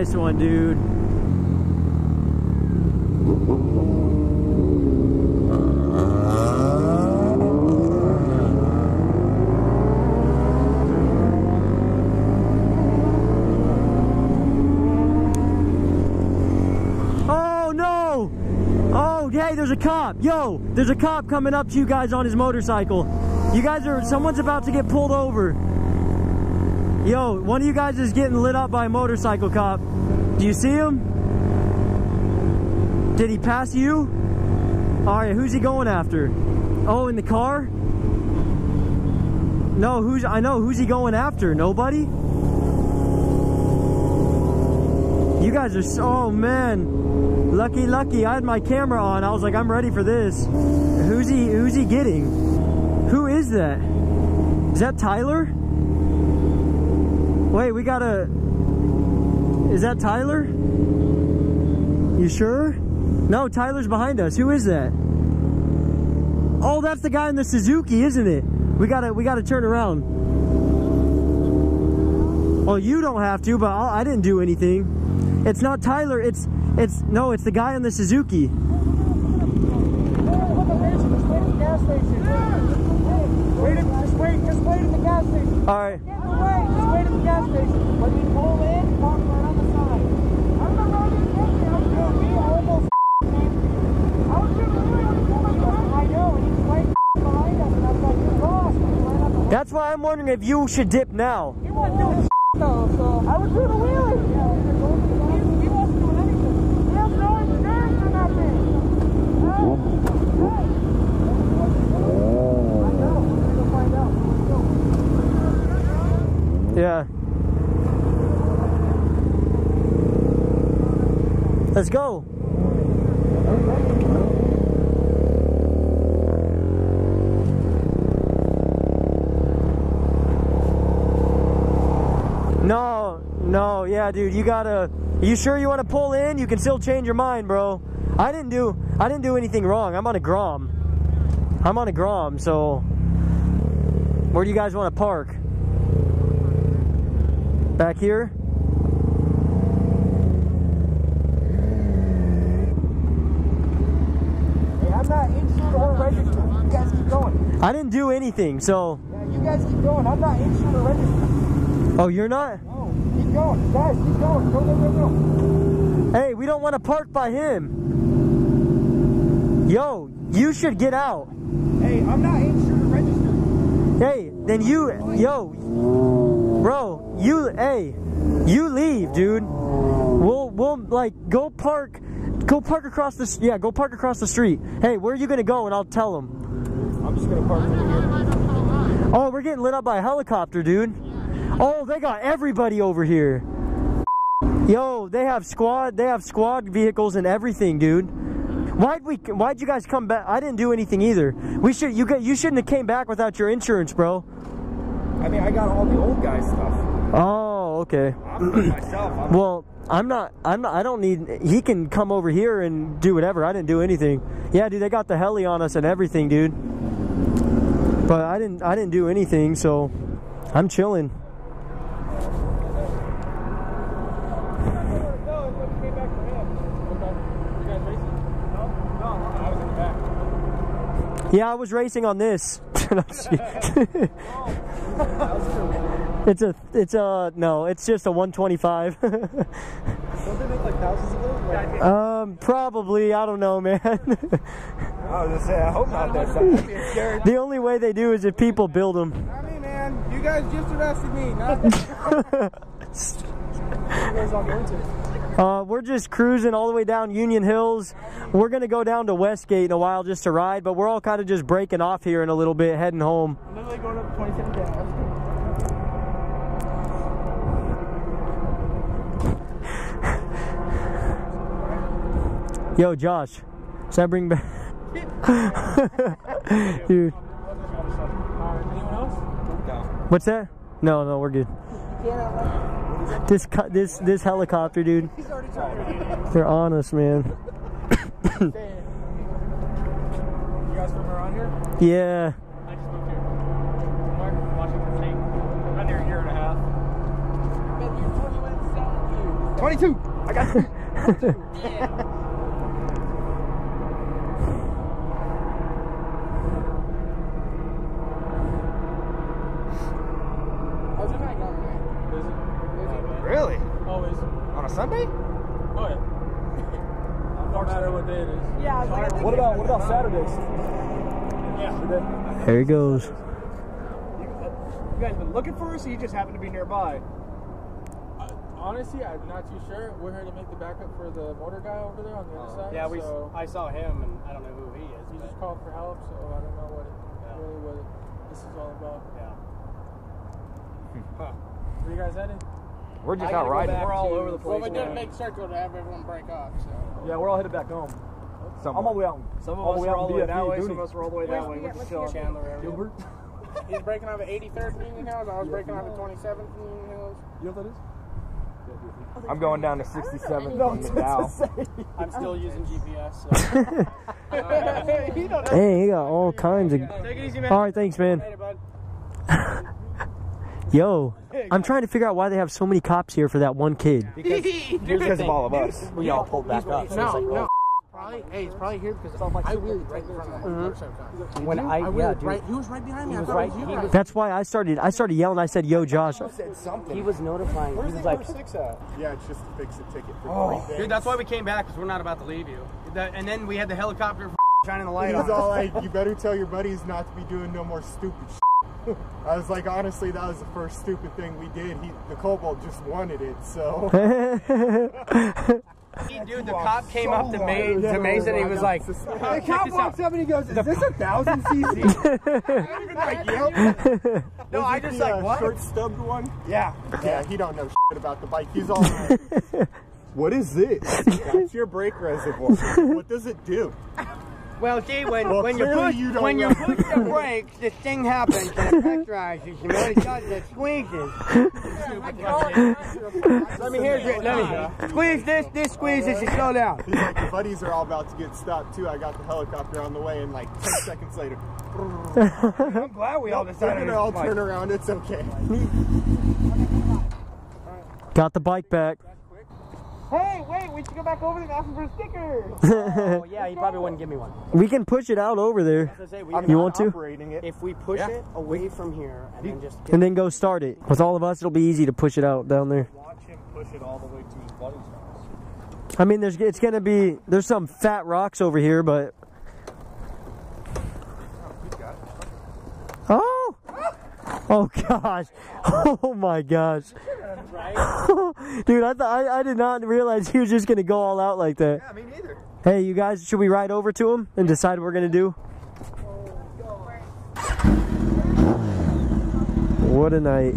nice one, dude. Oh no! Oh, hey, there's a cop. Yo, there's a cop coming up to you guys on his motorcycle. You guys are, someone's about to get pulled over. Yo, one of you guys is getting lit up by a motorcycle cop. Do you see him? Did he pass you? All right, who's he going after? Oh, in the car? No, I know, who's he going after? Nobody? You guys are so, oh man. Lucky, I had my camera on. I was like, I'm ready for this. Who's he getting? Who is that? Is that Tyler? Wait, we gotta... Is that Tyler? You sure? No, Tyler's behind us. Who is that? Oh, that's the guy in the Suzuki, isn't it? We gotta turn around. Well, you don't have to, but I didn't do anything. It's not Tyler. It's the guy in the Suzuki. Just wait at the gas station. All right. Just wait at the gas station. When we pull in, park right on the side. I'm not running anything. I was going to be almost I was going to be I know, and he's right behind us, and I was like, you're lost. That's why I'm wondering if you should dip now. He wasn't doing though, so I was doing a wheelie. He wasn't doing anything. He has no insurance or nothing. Yeah. Let's go. No, yeah, dude, you sure you want to pull in? You can still change your mind, bro. I didn't do anything wrong. I'm on a Grom, so where do you guys want to park? Back here? Hey, I'm not insured or registered. You guys keep going. I didn't do anything, so... Yeah, you guys keep going. I'm not insured or registered. Oh, you're not? No, keep going. Guys, keep going. Go. Hey, we don't want to park by him. Yo, you should get out. Hey, I'm not insured or registered. Hey, then bro, you leave, dude. We'll like go park across the street. Hey, where are you gonna go? And I'll tell them. I'm just gonna park over here. Oh, we're getting lit up by a helicopter, dude. Oh, they got everybody over here. Yo, they have squad vehicles and everything, dude. Why'd you guys come back? I didn't do anything either. You shouldn't have came back without your insurance, bro. I mean, I got all the old guy stuff. Oh, okay. I'm myself. Well, I don't need, he can come over here and do whatever. I didn't do anything. Yeah, dude, they got the heli on us and everything, dude. But I didn't do anything, so I'm chilling. Yeah, I was racing on this. It's just a 125. Don't they make like thousands of those? Probably. I don't know, man. I was gonna say, I hope not. That's not scared. The only way they do is if people build them. Not me, man. You guys just arrested me. Not you guys all going to? We're just cruising all the way down Union Hills. We're gonna go down to Westgate in a while just to ride, but we're all kind of just breaking off here in a little bit, heading home. I'm literally going up 27 down. Yo, Josh, should I bring back? Dude. Anyone else? No. What's that? No, we're good. This helicopter, dude. He's already talking. They're on us, man. You guys from around here? Yeah. I just moved here. Washington State. Been here a year and a half. Been here 21 years. 22. I got 2. 22. How's your night going, man? Busy. Really? Always. On a Sunday? Oh, yeah. No matter what day it is. Yeah. What about Saturdays? Yeah. There he goes. You guys been looking for us, or you just happen to be nearby? Honestly, I'm not too sure. We're here to make the backup for the motor guy over there on the other side. Yeah, so I saw him, and I don't know who he is. he just called for help, so I don't know really what this is all about. Yeah. Huh. Where you guys headed? We're just out riding. We're all over the place. Well, we did make circle to have everyone break off, so. Yeah, we're all headed back home. I'm all the way out. Some of us are all the way that way. Some of us are all the way that way. We're just chilling. Chandler area. Gilbert. He's breaking off at 83rd in Union Hills. I was breaking off at 27th in Union Hills. You know what that is? I'm going down to 67th on the Dow. I'm still using GPS. So. Hey, he got all kinds of. Take it easy, man. All right, thanks, man. Later, bud. Yo, I'm trying to figure out why they have so many cops here for that one kid. Because of all of us. We all pulled back up. So No. He's probably here because I wheeled right in front of him. When I He was right behind me. I thought it was you guys. That's why I started yelling. I said, "Yo, Josh." Said something. he was notifying. He was like, Yeah, it's just to fix a ticket for 3 days. dude, that's why we came back, because we're not about to leave you. And then we had the helicopter shining the light He on was us. all like, you better tell your buddies not to be doing no more stupid shit. I was like, honestly, that was the first stupid thing we did. The Cobalt just wanted it, so. Dude, the cop came up to Mason and he was like, The cop walks up and he goes, is this 1,000 cc? Like, yep. no, I just like, what? Short stubbed one? Yeah. Yeah, he don't know shit about the bike. He's all like, what is this? That's your brake reservoir. What does it do? Well, see, when you clearly push you don't know. the brakes, this thing happens and it pressurizes. You know, it does, it squeezes. Let me hear it. Let me squeeze this squeezes to slow down. He's like, the buddies are all about to get stopped too. I got the helicopter on the way, and like 10 seconds later. I'm glad we all They're decided gonna all turn around. It's okay. Got the bike back. Hey, wait, we should go back over there and ask him for stickers. Oh, yeah, he probably wouldn't give me one. We can push it out over there. You want to? If we push it away from here and then just... And then go start it. With all of us, it'll be easy to push it out down there. Watch him push it all the way to his buddy's house. I mean, there's some fat rocks over here, but. Oh! Oh gosh! Oh my gosh! Dude, I did not realize he was just gonna go all out like that. Yeah, me neither. Hey, you guys, should we ride over to him and decide what we're gonna do? What a night!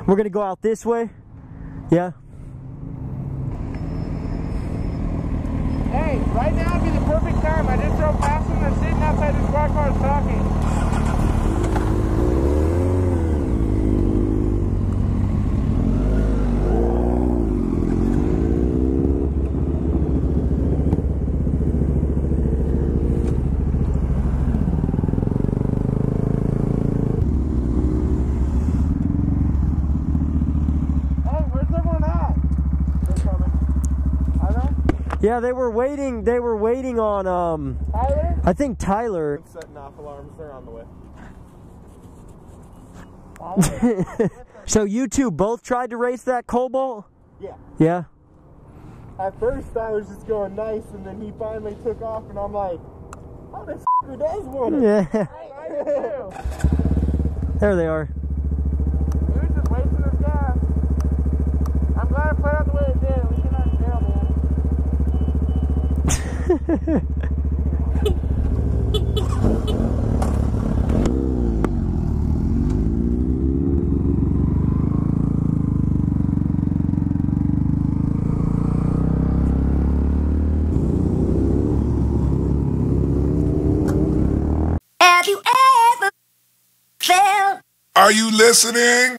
We're gonna go out this way. Yeah. Hey, right now would be the perfect time. I just drove past them. They're sitting outside the squad cars talking. Yeah, they were waiting on Tyler? I think Tyler. Setting off alarms, they're on the way. So you two both tried to race that Cobalt? Yeah. Yeah. At first I was just going nice, and then he finally took off, and I'm like, oh, this f***er does want it. Yeah. I do too. There they are. He was just wasting his gas. I'm glad I played out the way it did. We cannot jail, man. Have you ever felt? Are you listening?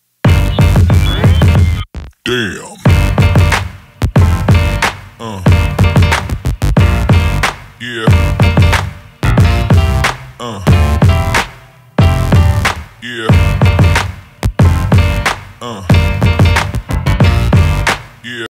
Damn. Yeah.